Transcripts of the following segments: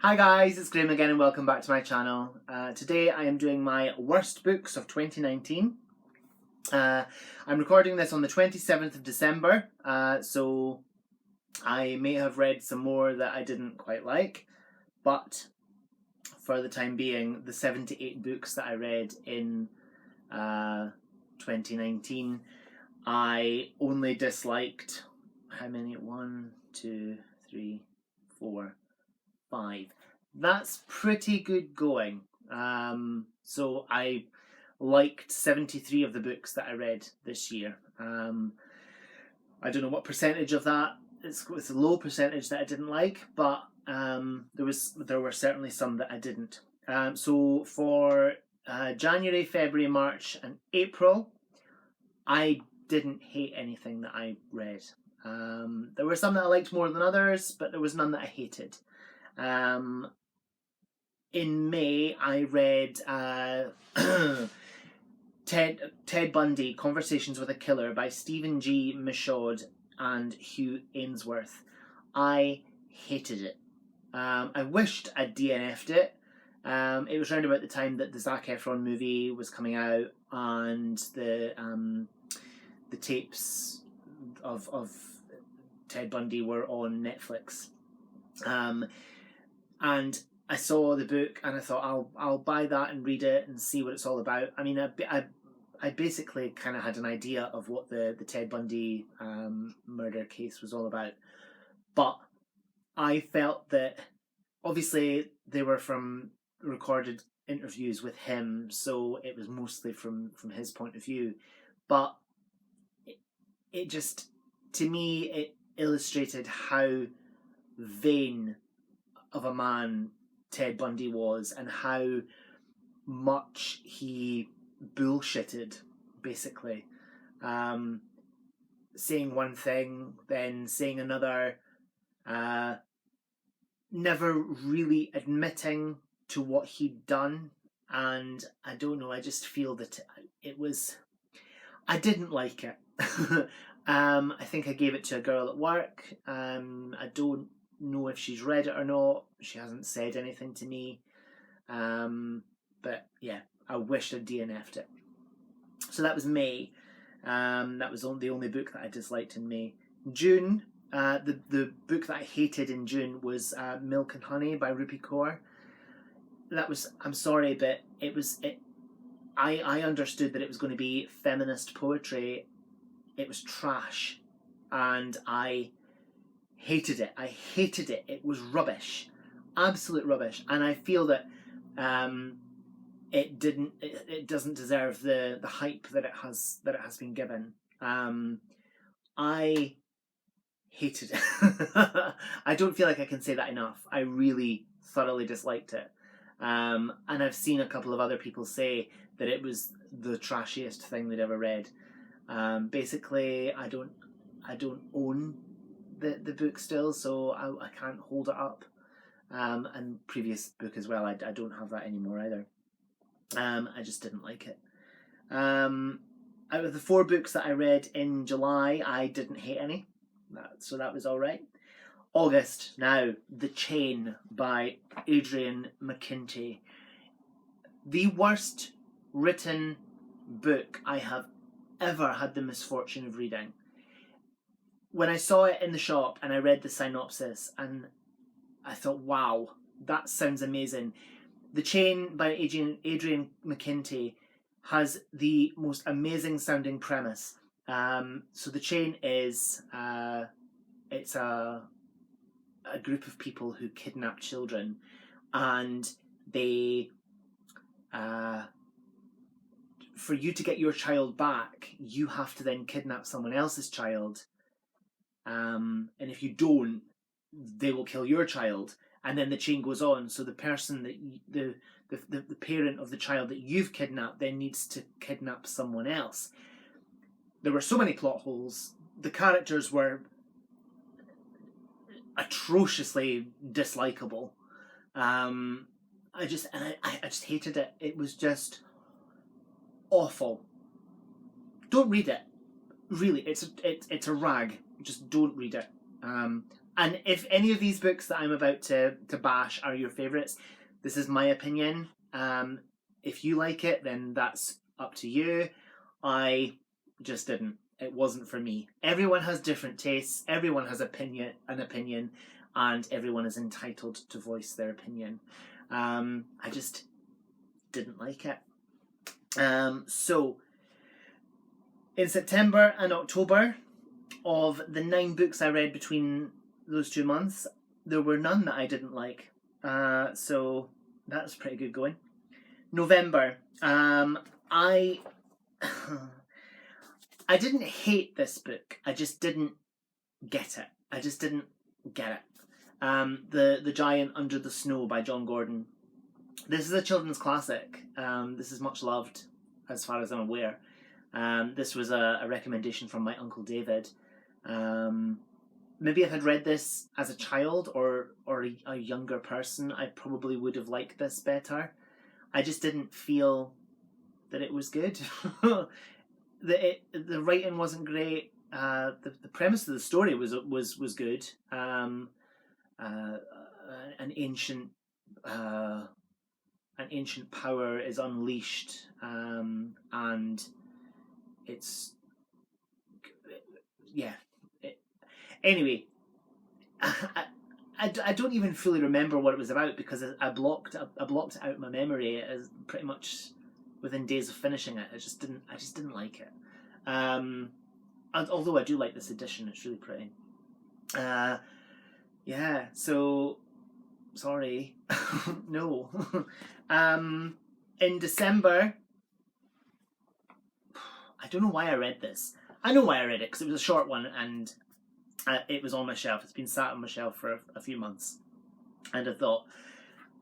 Hi guys, it's Graham again and welcome back to my channel. Today I am doing my worst books of 2019. I'm recording this on the 27th of December, so I may have read some more that I didn't quite like, but for the time being, the 78 books that I read in 2019, I only disliked, how many? 1, 2, 3, 4, 5. That's pretty good going. So I liked 73 of the books that I read this year. I don't know what percentage of that. It's a low percentage that I didn't like, but there were certainly some that I didn't. So for January, February, March, and April, I didn't hate anything that I read. There were some that I liked more than others, but there was none that I hated. In May, I read Ted Bundy, Conversations with a Killer by Stephen G. Michaud and Hugh Ainsworth. I hated it. I wished I'd DNF'd it. It was around about the time that the Zac Efron movie was coming out and the tapes of Ted Bundy were on Netflix. And I saw the book and I thought I'll buy that and read it and see what it's all about. I mean, I basically kind of had an idea of what the Ted Bundy murder case was all about, but I felt that obviously they were from recorded interviews with him, so it was mostly from his point of view, but it just, to me, it illustrated how vain of a man Ted Bundy was and how much he bullshitted, basically. Saying one thing, then saying another, never really admitting to what he'd done, and I don't know, I just feel that I didn't like it. I think I gave it to a girl at work. I don't know if she's read it or not. She hasn't said anything to me. But yeah, I wish I'd DNF'd it. So that was May. That was the only book that I disliked in May. June, the book that I hated in June was Milk and Honey by Rupi Kaur. That was, I'm sorry, but I understood that it was going to be feminist poetry. It was trash, and I hated it. I hated it. It was rubbish, absolute rubbish, and I feel that it doesn't deserve the hype that it has been given. I hated it. I don't feel like I can say that enough. I really thoroughly disliked it, and I've seen a couple of other people say that it was the trashiest thing they'd ever read. Basically, I don't own the book still, so I can't hold it up. And previous book as well, I don't have that anymore either. I just didn't like it. Out of the 4 books that I read in July, I didn't hate any, so that was all right. August, now, The Chain by Adrian McKinty. The worst written book I have ever had the misfortune of reading. When I saw it in the shop and I read the synopsis, and I thought, wow, that sounds amazing. The Chain by Adrian McKinty has the most amazing sounding premise. So The Chain is it's a group of people who kidnap children, and they for you to get your child back, you have to then kidnap someone else's child. And if you don't, they will kill your child, and then the chain goes on. So the person that the parent of the child that you've kidnapped then needs to kidnap someone else. There were so many plot holes. The characters were atrociously dislikable. I just hated it. It was just awful. Don't read it. Really, it's a rag. Just don't read it. And if any of these books that I'm about to bash are your favourites, this is my opinion. If you like it, then that's up to you. I just didn't. It wasn't for me. Everyone has different tastes. Everyone has an opinion, and everyone is entitled to voice their opinion. I just didn't like it. So in September and October, of the 9 books I read between those 2 months, there were none that I didn't like. So that was pretty good going. November, I I didn't hate this book. I just didn't get it. I just didn't get it. The Giant Under the Snow by John Gordon. This is a children's classic. This is much loved, as far as I'm aware. This was a recommendation from my Uncle David. Maybe if I'd read this as a child or a younger person, I probably would have liked this better. I just didn't feel that it was good. The writing wasn't great. The premise of the story was good. An ancient power is unleashed, and it's anyway. I don't even fully remember what it was about because I blocked it out of my memory as pretty much within days of finishing it. I just didn't like it. Although I do like this edition, it's really pretty. So sorry. No. In December, I don't know why I read this. I know why I read it, because it was a short one and it was on my shelf. It's been sat on my shelf for a few months. And I thought,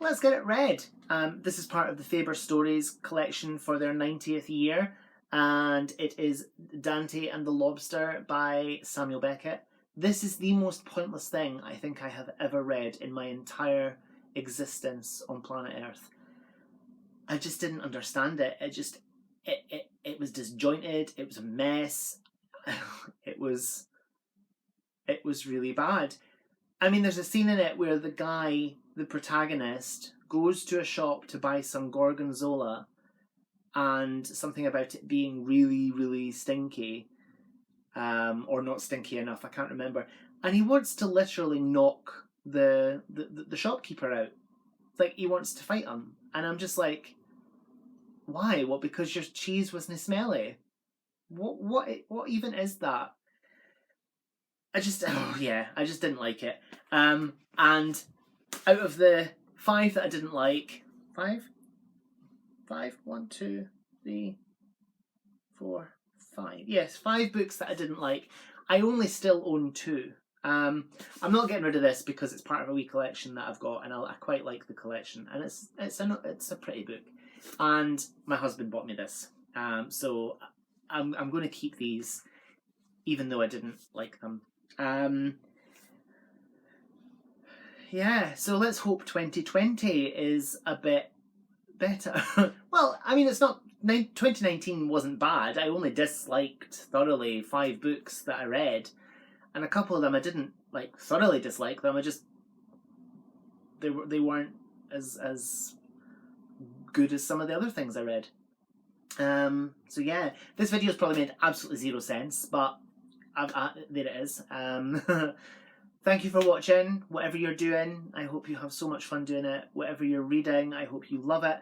let's get it read. This is part of the Faber Stories collection for their 90th year. And it is Dante and the Lobster by Samuel Beckett. This is the most pointless thing I think I have ever read in my entire existence on planet Earth. I just didn't understand it. It was disjointed. It was a mess. It was really bad. I mean, there's a scene in it where the guy, the protagonist, goes to a shop to buy some gorgonzola, and something about it being really, really stinky, or not stinky enough, I can't remember. And he wants to literally knock the shopkeeper out. Like, he wants to fight him. And I'm just like, why? What, because your cheese wasn't smelly? What even is that? I just didn't like it. And out of the 5 that I didn't like, 5? 1, 2, 3, 4, 5. Yes, 5 books that I didn't like. I only still own 2. I'm not getting rid of this because it's part of a wee collection that I've got, and I quite like the collection, and it's a pretty book. And my husband bought me this, so I'm going to keep these, even though I didn't like them. So let's hope 2020 is a bit better. Well, I mean, 2019 wasn't bad. I only disliked thoroughly 5 books that I read, and a couple of them I didn't thoroughly dislike them. They weren't as good as some of the other things I read. So yeah, this video's probably made absolutely 0 sense, but there it is. Thank you for watching. Whatever you're doing, I hope you have so much fun doing it. Whatever you're reading, I hope you love it.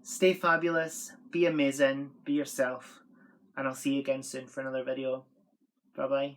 Stay fabulous, be amazing, be yourself, and I'll see you again soon for another video. Bye bye.